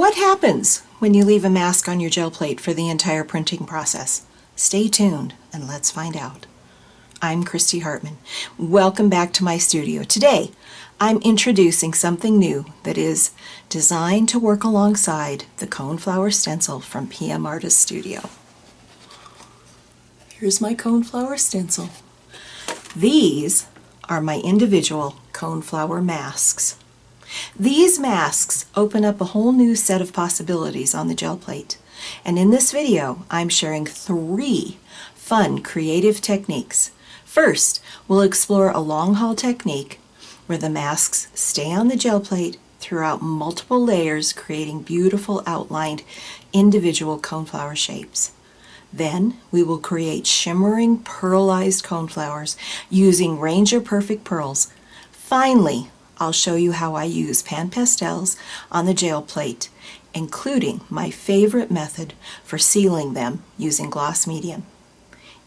What happens when you leave a mask on your gel plate for the entire printing process? Stay tuned and let's find out. I'm Christy Hartman. Welcome back to my studio. Today, I'm introducing something new that is designed to work alongside the Coneflower Stencil from pmartiststudio. Here's my Coneflower Stencil. These are my individual Coneflower Masks. These masks open up a whole new set of possibilities on the gel plate. And in this video, I'm sharing 3 fun creative techniques. First, we'll explore a long haul technique where the masks stay on the gel plate throughout multiple layers, creating beautiful outlined individual coneflower shapes. Then we will create shimmering pearlized coneflowers using Ranger Perfect pearls. Finally, I'll show you how I use Pan Pastels on the gel plate, including my favorite method for sealing them using gloss medium.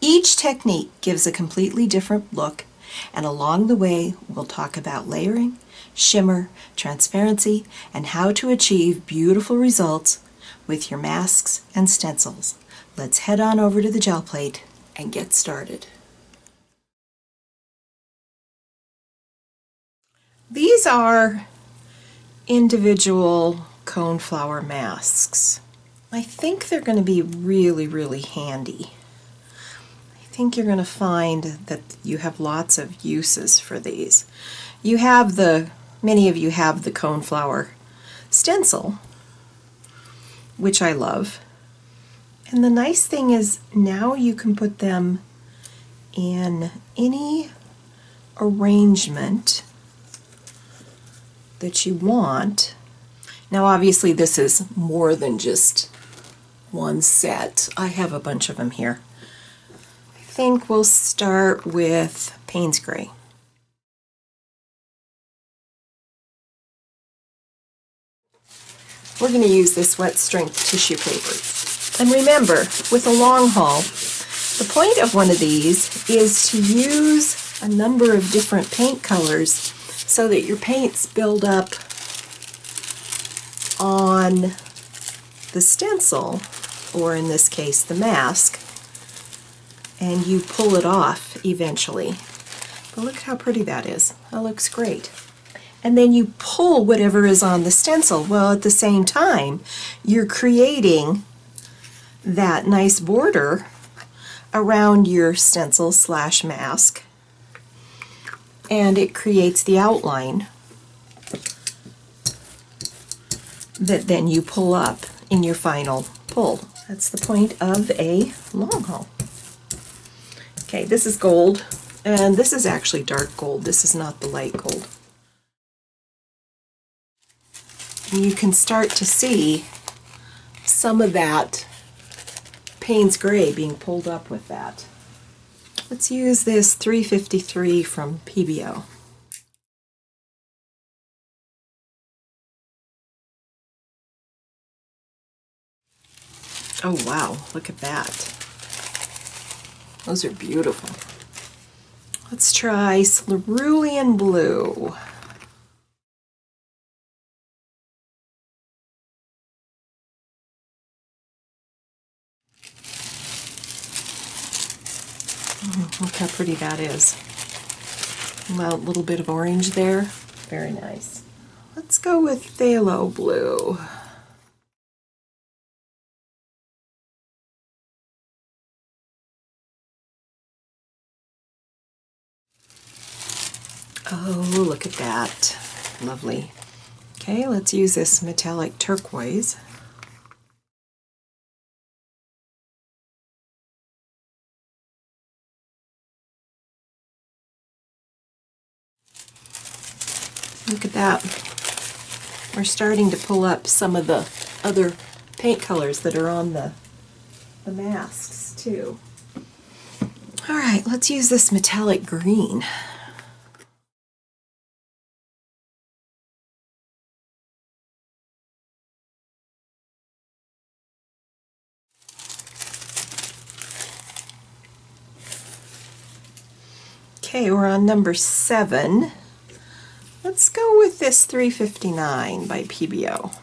Each technique gives a completely different look, and along the way we'll talk about layering, shimmer, transparency, and how to achieve beautiful results with your masks and stencils. Let's head on over to the gel plate and get started. These are individual coneflower masks. I think they're going to be really handy. I think you're going to find that you have lots of uses for these. Many of you have the Coneflower Stencil, which I love. And the nice thing is now you can put them in any arrangement that you want. Now obviously this is more than just one set. I have a bunch of them here. I think we'll start with Payne's Gray. We're going to use this wet strength tissue paper. And remember, with a long haul, the point of one of these is to use a number of different paint colors so that your paints build up on the stencil, or in this case the mask, and you pull it off eventually. But look how pretty that is. That looks great. And then you pull whatever is on the stencil. Well, at the same time, you're creating that nice border around your stencil / mask, and it creates the outline that then you pull up in your final pull. That's the point of a long haul. Okay, this is gold, and this is actually dark gold. This is not the light gold. And you can start to see some of that Payne's Gray being pulled up with that. Let's use this 353 from PBO. Oh wow, look at that. Those are beautiful. Let's try cerulean blue. Look how pretty that is. Well, a little bit of orange there. Very nice. Let's go with phthalo blue. Oh, look at that. Lovely. Okay, let's use this metallic turquoise. Look at that. We're starting to pull up some of the other paint colors that are on the masks too. All right, let's use this metallic green. Okay, we're on number 7. Let's go with this 359 by PBO.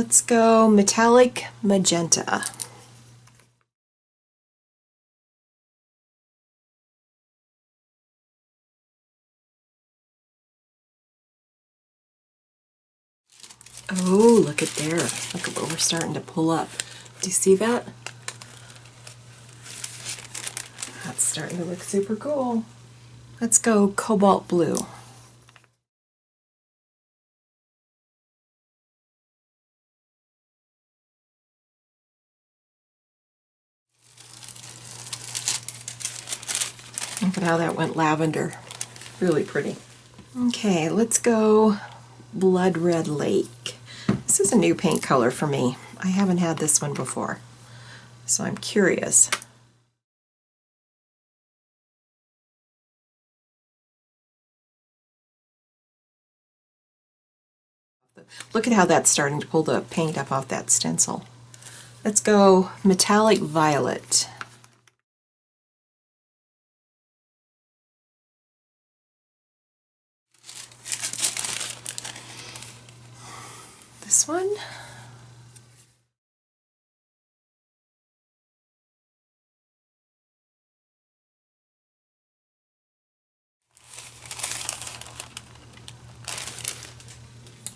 let's go metallic magenta. Oh, look at there. Look at what we're starting to pull up. Do you see that? That's starting to look super cool. Let's go cobalt blue. Look at how that went lavender. Really pretty. Okay, let's go Blood Red Lake. This is a new paint color for me. I haven't had this one before, so I'm curious. Look at how that's starting to pull the paint up off that stencil. Let's go metallic violet. This one.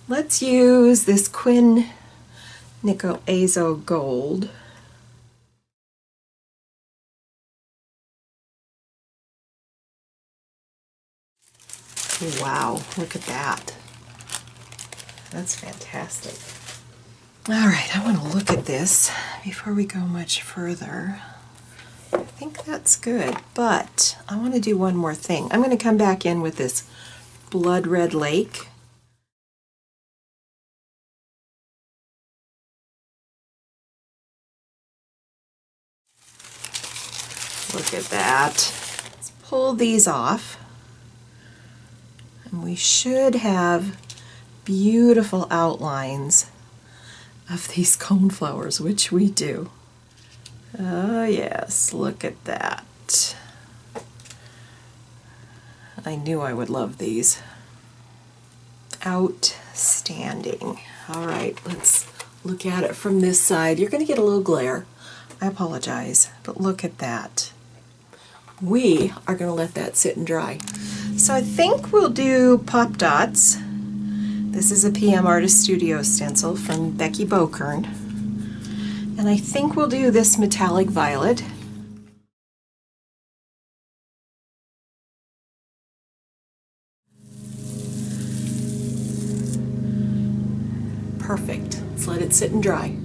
Let's use this Quin Nickel Azo Gold. Wow, look at that. That's fantastic. All right, I want to look at this before we go much further. I think that's good, but I want to do one more thing. I'm going to come back in with this Blood Red Lake. Look at that. Let's pull these off. And we should have beautiful outlines of these coneflowers, which we do. Oh yes, look at that. I knew I would love these. Outstanding. All right, let's look at it from this side. You're going to get a little glare. I apologize, but look at that. We are going to let that sit and dry. So I think we'll do pop dots. This is a pmartiststudio stencil from Becky Bokern. And I think we'll do this metallic violet. Perfect. Let's let it sit and dry.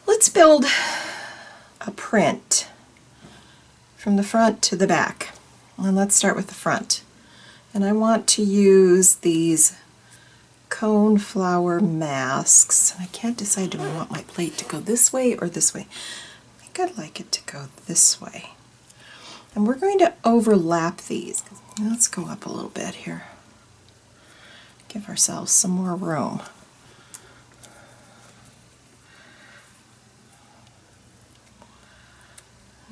Let's build a print from the front to the back. And let's start with the front. And I want to use these Coneflower Masks. I can't decide, do I want my plate to go this way or this way? I think I'd like it to go this way. And we're going to overlap these. Let's go up a little bit here. Give ourselves some more room.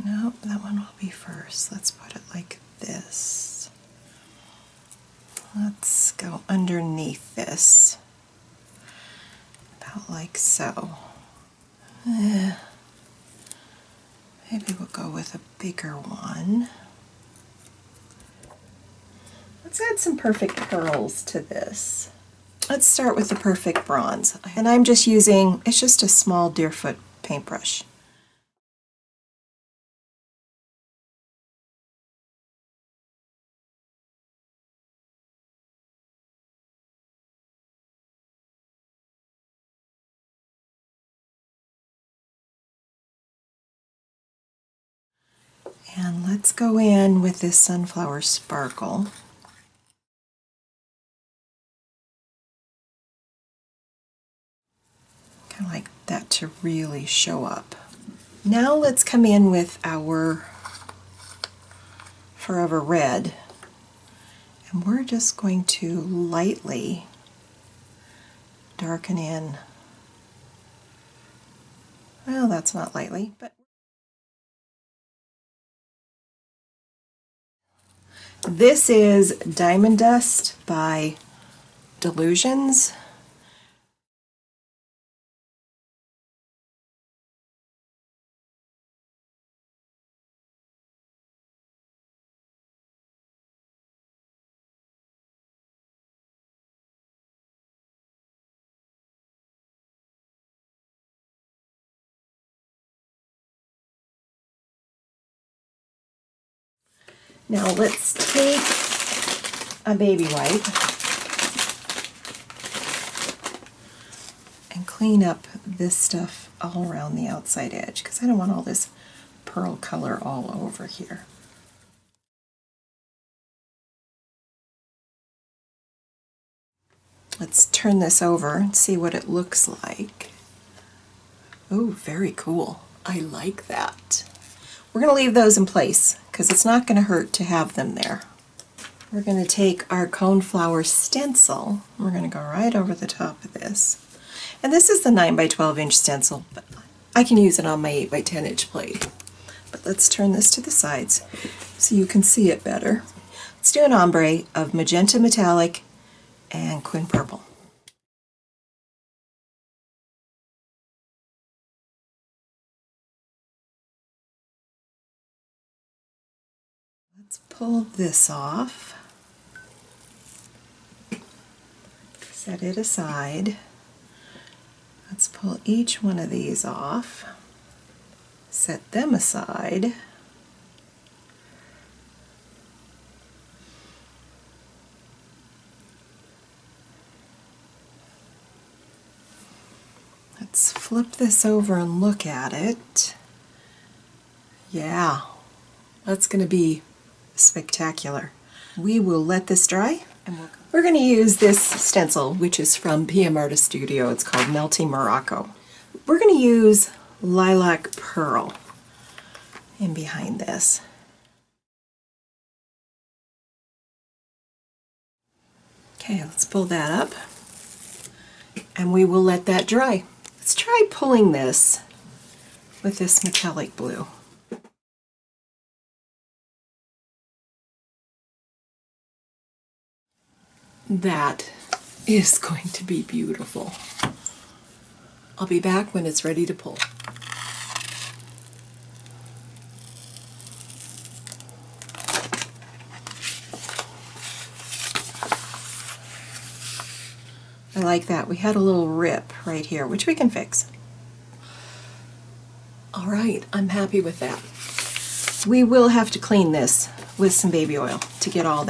Nope, that one will be first. Let's put it like this. Let's go underneath this. About like so. Maybe we'll go with a bigger one. Let's add some perfect pearls to this. Let's start with the perfect bronze. And I'm just using, it's just a small Deerfoot paintbrush. And let's go in with this Sunflower Sparkle. Kind of like that to really show up. Now let's come in with our Forever Red. And we're just going to lightly darken in. Well, that's not lightly, but this is Diamond Dust by Delusions. Now let's take a baby wipe and clean up this stuff all around the outside edge because I don't want all this pearl color all over here. Let's turn this over and see what it looks like. Oh, very cool. I like that. We're going to leave those in place because it's not going to hurt to have them there. We're going to take our Coneflower Stencil. We're going to go right over the top of this. And this is the 9 by 12 inch stencil, but I can use it on my 8 by 10 inch plate. But let's turn this to the sides so you can see it better. Let's do an ombre of magenta metallic and quin purple. Let's pull this off, set it aside. Let's pull each one of these off, set them aside. Let's flip this over and look at it. Yeah, that's going to be spectacular. We will let this dry and we're going to use this stencil, which is from pmartiststudio. It's called Melting Morocco. We're going to use Lilac Pearl in behind this. Okay, let's pull that up and we will let that dry. Let's try pulling this with this metallic blue. That is going to be beautiful. I'll be back when it's ready to pull. I like that. We had a little rip right here, which we can fix. All right, I'm happy with that. We will have to clean this with some baby oil to get all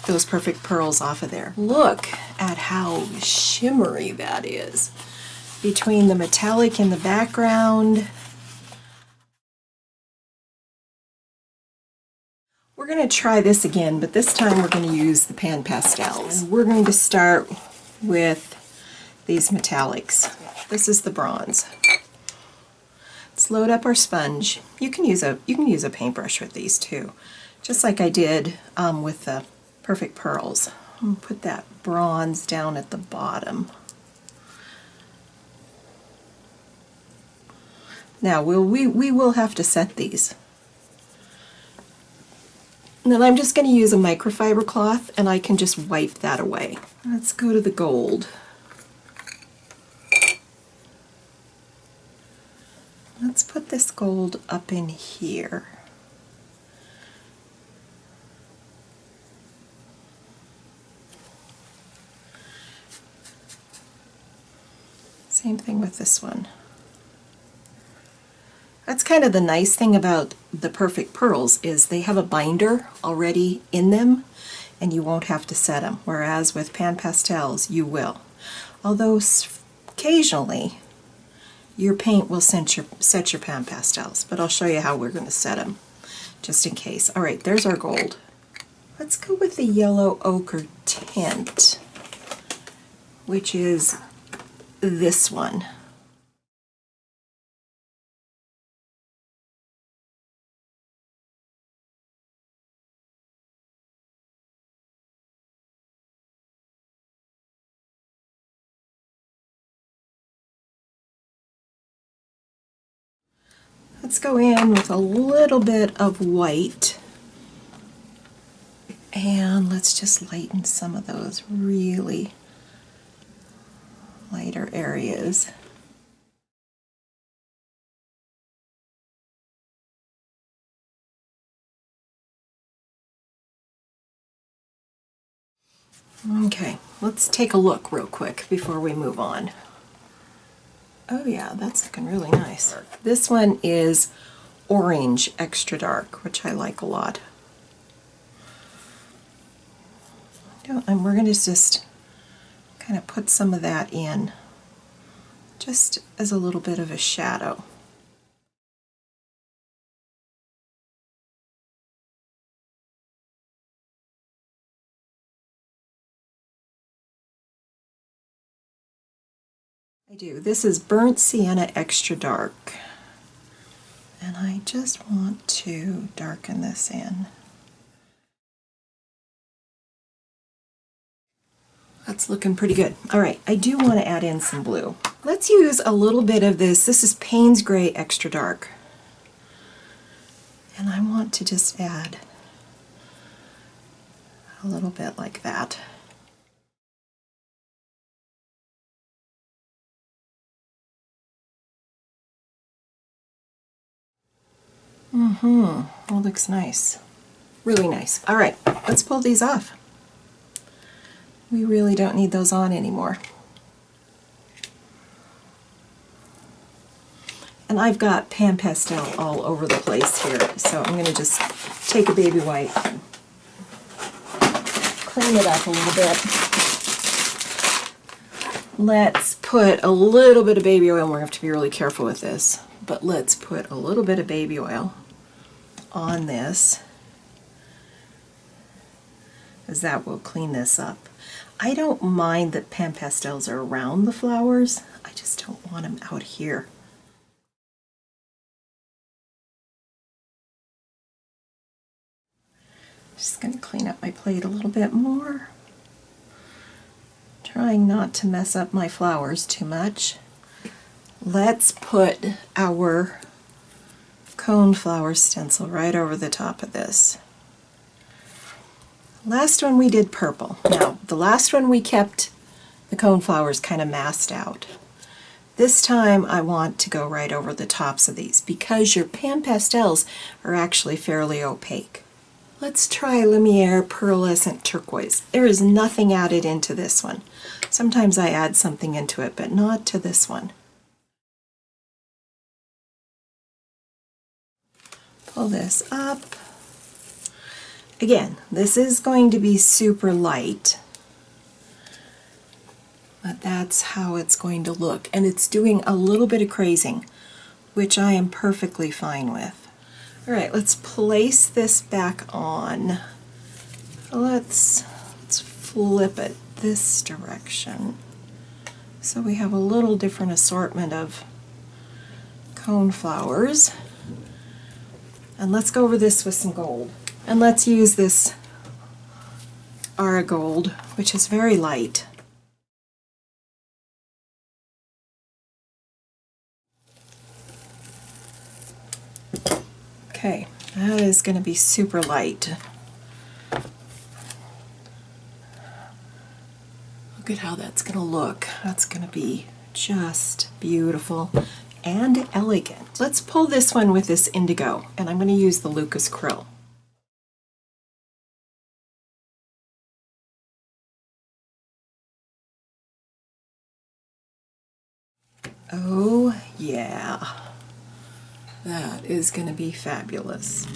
those perfect pearls off of there. Look at how shimmery that is between the metallic in the background. We're going to try this again, but this time we're going to use the Pan Pastels. We're going to start with these metallics. This is the bronze. Let's load up our sponge. You can use a paintbrush with these too, just like I did with the perfect pearls. I'm going to put that bronze down at the bottom. Now we will have to set these. And then I'm just going to use a microfiber cloth and I can just wipe that away. Let's go to the gold. Let's put this gold up in here. Same thing with this one. That's kind of the nice thing about the perfect pearls is they have a binder already in them and you won't have to set them, whereas with Pan Pastels you will. Although occasionally your paint will set your Pan Pastels, but I'll show you how we're going to set them just in case. All right, there's our gold. Let's go with the yellow ochre tint, which is this one. let's go in with a little bit of white, and let's just lighten some of those really lighter areas. Okay, let's take a look real quick before we move on. Oh yeah, that's looking really nice. This one is orange extra dark, which I like a lot. And we're going to just kind of put some of that in, just as a little bit of a shadow. I do. This is Burnt Sienna Extra Dark, and I just want to darken this in. That's looking pretty good. All right, I do want to add in some blue. Let's use a little bit of this. This is Payne's Gray Extra Dark, and I want to just add a little bit like that. That looks nice. Really nice. All right, let's pull these off. We really don't need those on anymore. And I've got Pan Pastel all over the place here, so I'm going to just take a baby white and clean it up a little bit. Let's put a little bit of baby oil, and we're going to have to be really careful with this, but let's put a little bit of baby oil on this, as that will clean this up. I don't mind that Pan Pastels are around the flowers, I just don't want them out here. Just going to clean up my plate a little bit more, trying not to mess up my flowers too much. Let's put our Coneflower Stencil right over the top of this. Last one we did purple. Now, the last one we kept the coneflowers kind of masked out. This time I want to go right over the tops of these because your Pan Pastels are actually fairly opaque. Let's try Lumiere Pearlized Turquoise. There is nothing added into this one. Sometimes I add something into it, but not to this one. Pull this up. Again, this is going to be super light, but that's how it's going to look. And it's doing a little bit of crazing, which I am perfectly fine with. All right, let's place this back on. Let's flip it this direction so we have a little different assortment of coneflowers. And let's go over this with some gold. And let's use this Ara Gold, which is very light. Okay, that is going to be super light. Look at how that's going to look. That's going to be just beautiful and elegant. Let's pull this one with this indigo, and I'm going to use the Lucas Krill. Oh yeah, that is going to be fabulous.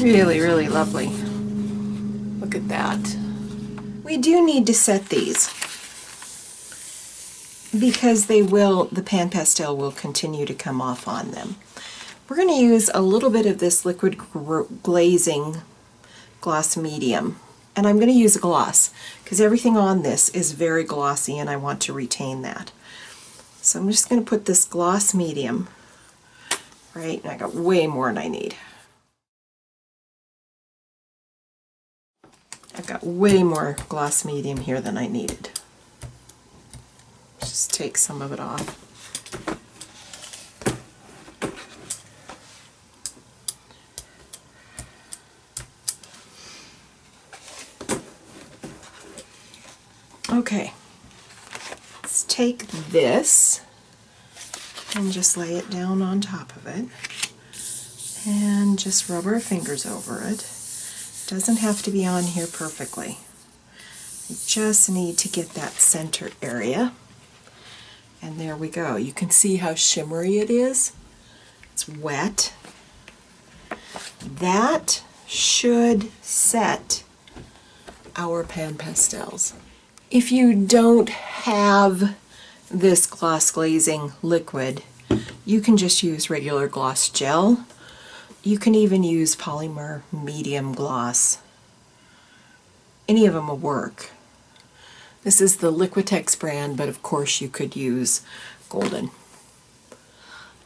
Really, really lovely. Look at that. We do need to set these because the Pan Pastel will continue to come off on them. We're going to use a little bit of this liquid glazing gloss medium, and I'm going to use a gloss because everything on this is very glossy and I want to retain that. So I'm just going to put this gloss medium right, and I got way more than I need. I've got way more gloss medium here than I needed. Just take some of it off. Okay, let's take this and just lay it down on top of it and just rub our fingers over it. It doesn't have to be on here perfectly. You just need to get that center area. And there we go. You can see how shimmery it is. It's wet. That should set our Pan Pastels. If you don't have this gloss glazing liquid, you can just use regular gloss gel. You can even use polymer medium gloss. Any of them will work. This is the Liquitex brand, but of course you could use golden.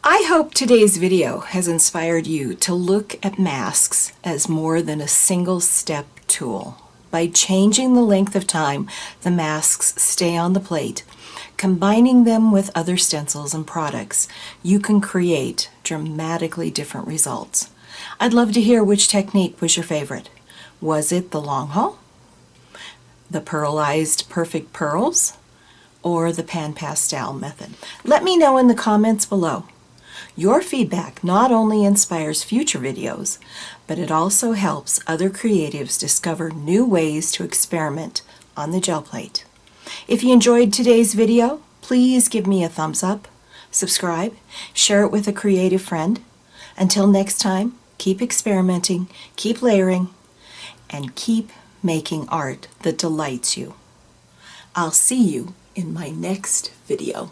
I hope today's video has inspired you to look at masks as more than a single step tool. By changing the length of time the masks stay on the plate, combining them with other stencils and products, you can create dramatically different results. I'd love to hear which technique was your favorite. Was it the long haul, the Pearlized perfect pearls, or the Pan Pastel method? Let me know in the comments below. Your feedback not only inspires future videos, but it also helps other creatives discover new ways to experiment on the gel plate. If you enjoyed today's video, please give me a thumbs up, subscribe, share it with a creative friend. Until next time, keep experimenting, keep layering, and keep making art that delights you. I'll see you in my next video.